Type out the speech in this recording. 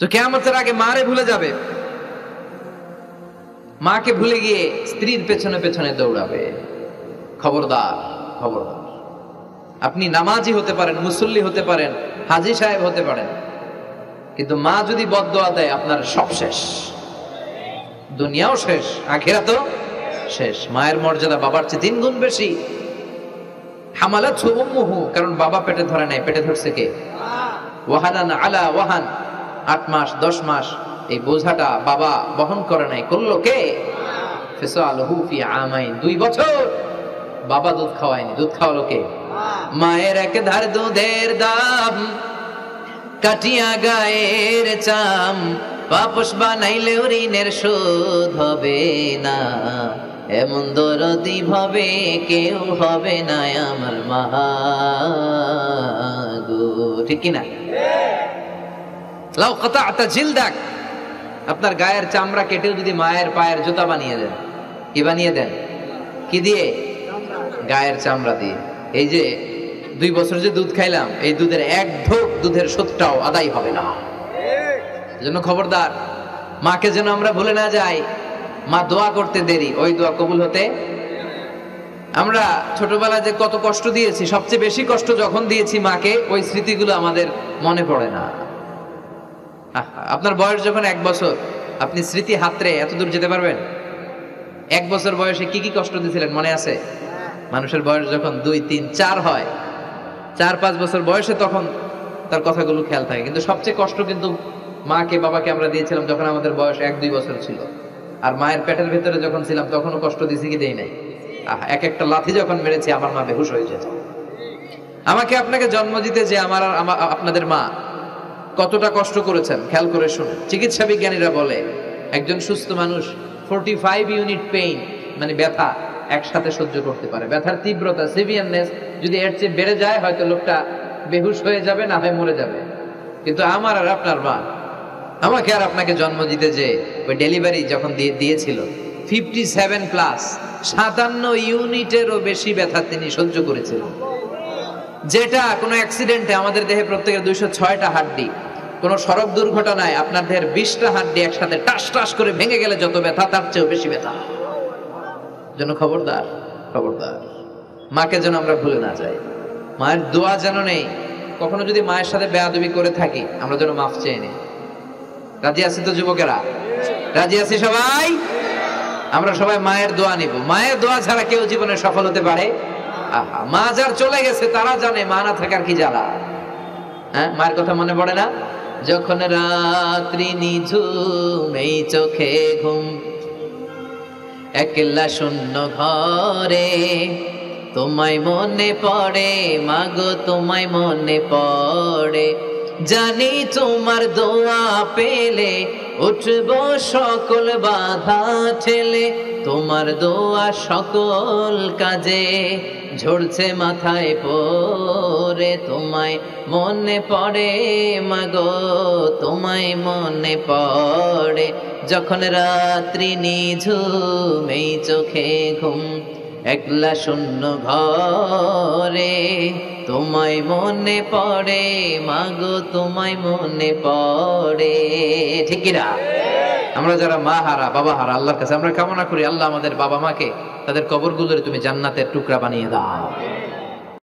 তো কিয়ামতের আগে মারে ভুলে যাবে, মাকে ভুলে গিয়ে স্ত্রীর পেছনে পেছনে দৌড়াবে। খবরদার, খবরদার। আপনি নামাজি হতে পারেন, মুসল্লি হতে পারেন, হাজী সাহেব হতে পারেন, কিন্তু মা যদি বদদোয়া দেয় আপনার সব শেষ, দুনিয়াও শেষ, আখিরাতও শেষ। মায়ের মর্যাদা বাবার চেয়ে 3 গুণ বেশি। হামালাতহু উম্মুহু, কারণ বাবা পেটে ধরে নাই, পেটে ধরছে কে? ওয়াহানান আলা ওয়াহান, 8 মাস 10 মাস এই বোঝাটা বাবা বহন করে নাই, করলো কে? ফিসালহু ফি আমাইন, 2 বছর বাবা দুধ খাওয়ায়নি, দুধ খাওয়ালো কে? মায়ের এক ধার দুধের দাম কাটিয়া গায়ের চাম, পাপস বানাইলে ঋণের শোধ হবে না, এমন দরদি ভাবে কেউ হবে না আমার মা গো। ঠিক কিনা? লাউ কাতা'তা জিলদাক, আপনার গায়ের চামড়া কেটেও যদি মায়ের পায়ের জুতা বানিয়ে দেন, কি বানিয়ে দেন? কি দিয়ে? গায়ের চামড়া দিয়ে। এই যে 2 বছর যে দুধ খাইলাম, এই দুধের 1 ঢোক দুধের শোধটাও আদায় হবে না। এজন্য খবরদার, মাকে যেন আমরা ভুলে না যাই। মা দোয়া করতে দেরি, ওই দোয়া কবুল হতে। আমরা ছোটবেলায় যে কত কষ্ট দিয়েছি, সবচেয়ে বেশি কষ্ট যখন দিয়েছি মাকে, ওই স্মৃতিগুলো আমাদের মনে পড়ে না। আপনার বয়স যখন 1 বছর, আপনি স্মৃতি হাতড়ে এত দূর যেতে পারবেন? 1 বছর বয়সে কি কি কষ্ট দিয়েছিলেন মনে আছে? মানুষের বয়স যখন 2, 3, 4 হয়, 4-5 বছর বয়সে, তখন তার কথাগুলো খেয়াল থাকে। কিন্তু সবচেয়ে কষ্ট কিন্তু মাকে বাবাকে আমরা দিয়েছিলাম যখন আমাদের বয়স 1-2 বছর ছিল। আর মায়ের পেটের ভেতরে যখন ছিলাম তখনও কষ্ট দিয়েছি কি দেই নাই? এক একটা লাথি যখন মেরেছি আমার মা বেহুশ হয়ে যেত। আমাকে আপনাকে জন্ম দিতে যে আমার আপনাদের মা কতটা কষ্ট করেছেন খেয়াল করে শুনুন। চিকিৎসা বিজ্ঞানীরা বলে একজন সুস্থ মানুষ 45 ইউনিট পেইন, মানে ব্যথা, একসাথে সহ্য করতে পারে। ব্যথার তীব্রতা, সিভিয়ারনেস যদি এর চেয়ে বেড়ে যায়, হয়তো লোকটা বেহুশ হয়ে যাবে, না হয় মরে যাবে। কিন্তু আমার আর আপনার মা আমাকে আর আপনাকে জন্ম দিতে যে ওই ডেলিভারি যখন দিয়েছিল, 57+, 57 ইউনিটেরও বেশি ব্যথা তিনি সহ্য করেছিলেন। যেটা কোনো অ্যাক্সিডেন্টে আমাদের দেহে প্রত্যেকের 206টা হাড্ডি, কোনো সড়ক দুর্ঘটনায় আপনার দেহের 20টা হাড্ডি একসাথে টাস টাস করে ভেঙে গেলে যত ব্যথা, তার চেয়েও বেশি ব্যথা। যেন খবরদার, খবরদার, মাকে যেন আমরা ভুলে না যাই। মায়ের দোয়া যেন নেই। কখনো যদি মায়ের সাথে বেয়াদবি করে থাকি, আমরা যেন মাফ চেয়ে নিই। রাজি আছি তো যুবকেরা? রাজি আছি সবাই? আমরা সবাই মায়ের দোয়া নিব। মায়ের দোয়া ছাড়া কেউ জীবনে সফল হতে পারে? আহা, মা যার চলে গেছে তারা জানে মা না থাকার কি জ্বালা। হ্যাঁ, মায়ের কথা মনে পড়ে না? যখন রাত্রি নিঝুম, এই চোখে ঘুম, একলা শূন্য ঘরে, তোমায় মনে পড়ে মাগো, তোমায় মনে পড়ে, জানি তোমার দোয়া পেলে উঠব সকল বাধা ঠেলে, তোমার দোয়া সকল কাজে ঝরছে মাথায় পড়ে, তোমায় মনে পড়ে মাগো, তোমায় মনে পড়ে, যখন রাত্রি নিঝুম, এই চোখে ঘুম, একলা শূন্য ঘরে, তোমায় মনে পড়ে মাগো, তোমায় মনে পড়ে। ঠিক কিনা? আমরা যারা মা হারা, বাবা হারা, আল্লাহর কাছে আমরা কামনা করি, আল্লাহ আমাদের বাবা মাকে, তাদের কবরগুলোরে তুমি জান্নাতের টুকরা বানিয়ে দাও।